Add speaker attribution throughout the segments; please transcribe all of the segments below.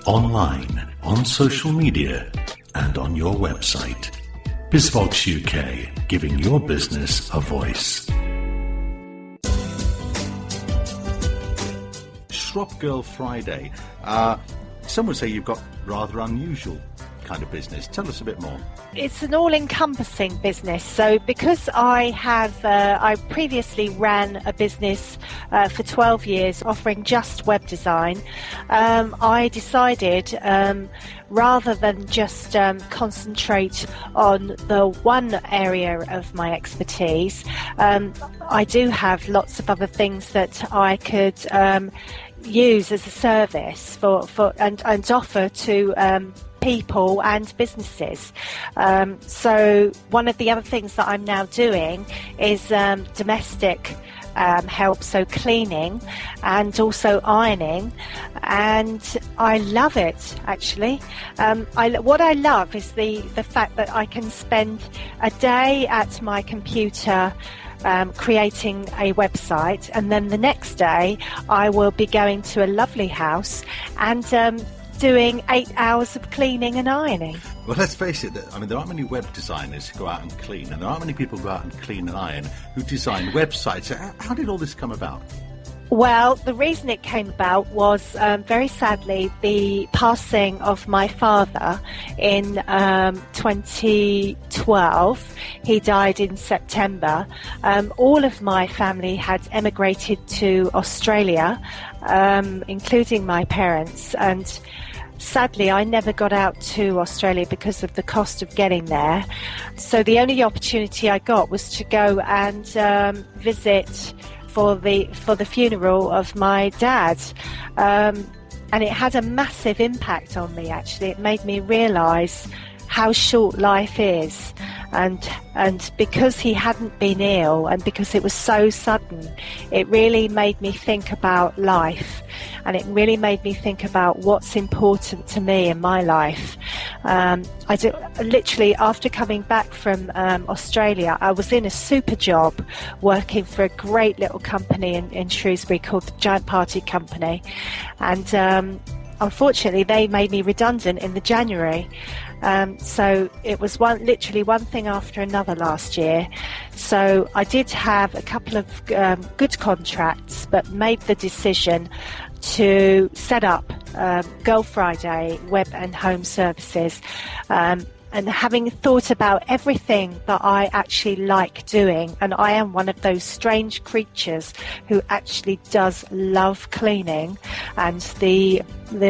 Speaker 1: online, on social media, and on your website. BizVox UK, giving your business a voice. Shop Girl Friday. Some would say you've got rather unusual kind of business. Tell us a bit more.
Speaker 2: It's an all-encompassing business. So because I previously ran a business for 12 years offering just web design, I decided rather than just concentrate on the one area of my expertise, I do have lots of other things that I could use as a service and offer to people and businesses. So one of the other things that I'm now doing is domestic help, so cleaning and also ironing, and I love it actually. What I love is the fact that I can spend a day at my computer creating a website, and then the next day I will be going to a lovely house and doing 8 hours of cleaning and ironing.
Speaker 1: Well, let's face it, there aren't many web designers who go out and clean, and there aren't many people who go out and clean and iron who design websites. So how did all this come about?
Speaker 2: Well, the reason it came about was, very sadly, the passing of my father in 2012. He died in September. All of my family had emigrated to Australia, including my parents, and sadly, I never got out to Australia because of the cost of getting there. So the only opportunity I got was to go and visit for the funeral of my dad. And it had a massive impact on me, actually. It made me realise how short life is. And because he hadn't been ill and because it was so sudden, it really made me think about life, and it really made me think about what's important to me in my life. Literally, after coming back from Australia, I was in a super job working for a great little company in Shrewsbury called the Giant Party Company, and unfortunately they made me redundant in the January. So it was literally one thing after another last year. So I did have a couple of good contracts, but made the decision to set up Girl Friday Web and Home Services. And having thought about everything that I actually like doing, and I am one of those strange creatures who actually does love cleaning, and the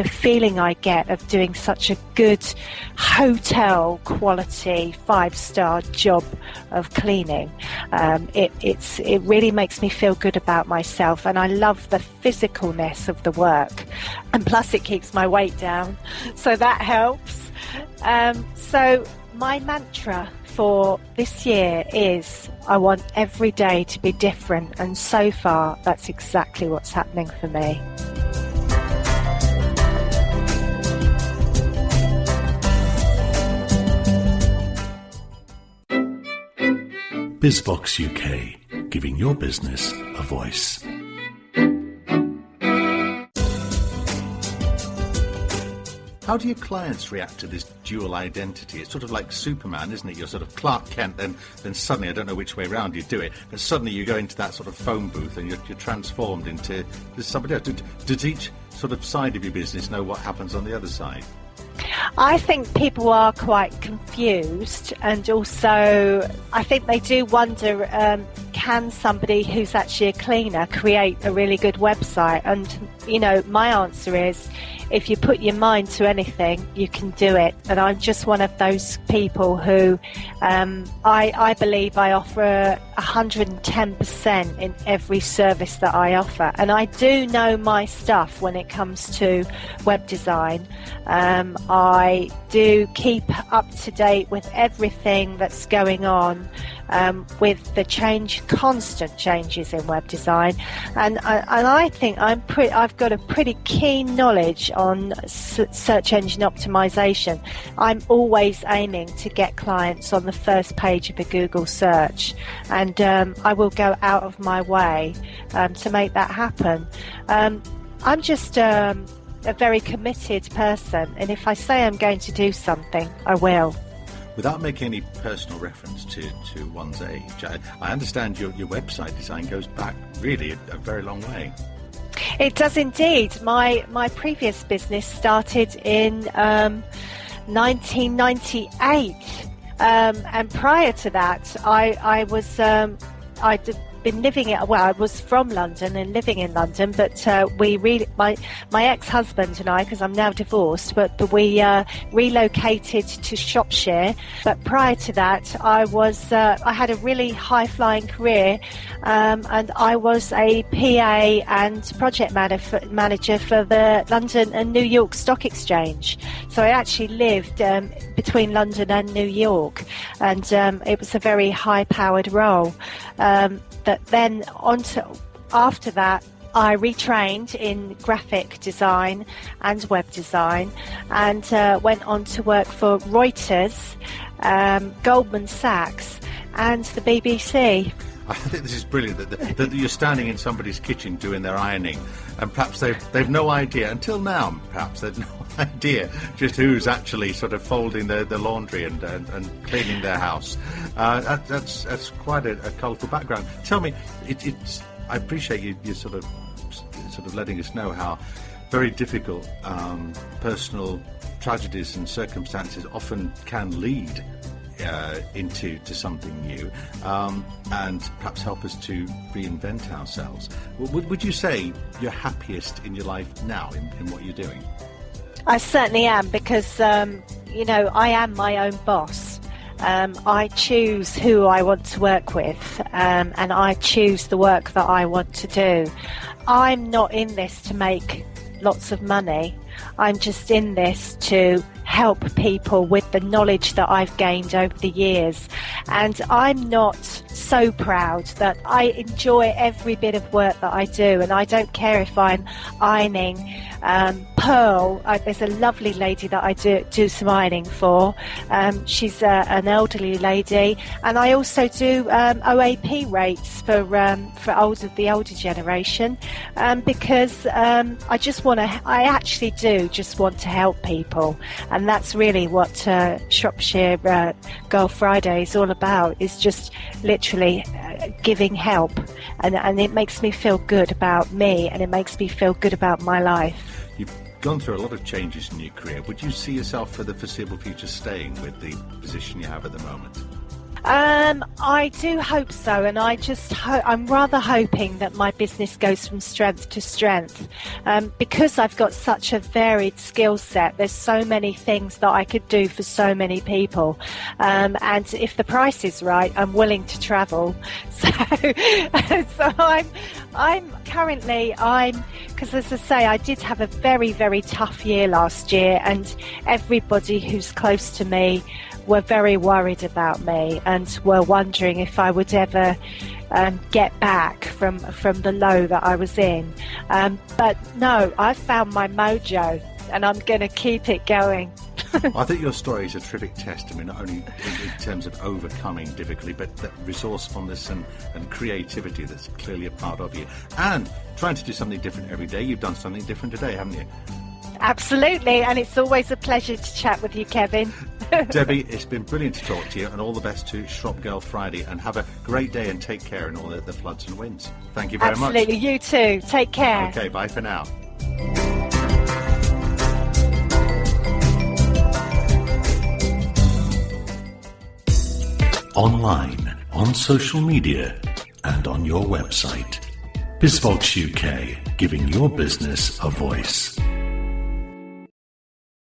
Speaker 2: feeling I get of doing such a good hotel quality 5-star job of cleaning, it really makes me feel good about myself, and I love the physicalness of the work, and plus it keeps my weight down, so that helps. So my mantra for this year is I want every day to be different, and so far that's exactly what's happening for me.
Speaker 1: BizVox UK, giving your business a voice. How do your clients react to this dual identity? It's sort of like Superman, isn't it? You're sort of Clark Kent, then suddenly, I don't know which way around you do it, but suddenly you go into that sort of phone booth and you're transformed into somebody else. Does each sort of side of your business know what happens on the other side?
Speaker 2: I think people are quite confused, and also I think they do wonder, can somebody who's actually a cleaner create a really good website? And, my answer is, if you put your mind to anything, you can do it. And I'm just one of those people who I believe I offer 110% in every service that I offer. And I do know my stuff when it comes to web design. I do keep up to date with everything that's going on with the constant changes in web design, and I think I've got a pretty keen knowledge on search engine optimization. I'm always aiming to get clients on the first page of a Google search, and I will go out of my way to make that happen. I'm just a very committed person, and if I say I'm going to do something, I will.
Speaker 1: Without making any personal reference to one's age, I understand your website design goes back really a very long way.
Speaker 2: It does indeed. My previous business started in 1998, and prior to that, I was from London and living in London, but my ex-husband and I, because I'm now divorced, but we relocated to Shropshire. But prior to that, I had a really high-flying career, and I was a PA and project manager for the London and New York Stock Exchange. So I actually lived between London and New York, and it was a very high-powered role. That then after that, I retrained in graphic design and web design, and went on to work for Reuters, Goldman Sachs, and the BBC.
Speaker 1: I think this is brilliant that you're standing in somebody's kitchen doing their ironing, and perhaps they've no idea until now. Perhaps they've no idea just who's actually sort of folding the laundry and cleaning their house. That's quite a colourful background. Tell me, I appreciate you sort of letting us know how very difficult personal tragedies and circumstances often can lead into something new, and perhaps help us to reinvent ourselves. Would you say you're happiest in your life now in what you're doing?
Speaker 2: I certainly am, because I am my own boss. I choose who I want to work with, and I choose the work that I want to do. I'm not in this to make lots of money. I'm just in this to help people with the knowledge that I've gained over the years. And I'm not so proud that I enjoy every bit of work that I do, and I don't care if I'm ironing Pearl. There's a lovely lady that I do some ironing for. She's an elderly lady, and I also do OAP rates for the older generation, because I actually do just want to help people, and that's really what Shropshire Girl Friday is all about. Is just literally giving help, and it makes me feel good about me, and it makes me feel good about my life.
Speaker 1: You've gone through a lot of changes in your career. Would you see yourself for the foreseeable future staying with the position you have at the moment?
Speaker 2: I do hope so, and I'm rather hoping that my business goes from strength to strength, because I've got such a varied skill set. There's so many things that I could do for so many people, and if the price is right, I'm willing to travel. So I'm currently, because as I say, I did have a very, very tough year last year, and everybody who's close to me were very worried about me and were wondering if I would ever get back from the low that I was in. But no, I found my mojo, and I'm going to keep it going.
Speaker 1: I think your story is a terrific testament, not only in terms of overcoming difficulty, but that resourcefulness and creativity that's clearly a part of you. And trying to do something different every day. You've done something different today, haven't you?
Speaker 2: Absolutely, and it's always a pleasure to chat with you, Kevin.
Speaker 1: Debbie, it's been brilliant to talk to you, and all the best to Shrop Girl Friday, and have a great day and take care in all the floods and winds. Thank you very much.
Speaker 2: Absolutely, you too. Take care.
Speaker 1: Okay, bye for now. Online, on social media, and on your website. BizVox UK, giving your business a voice.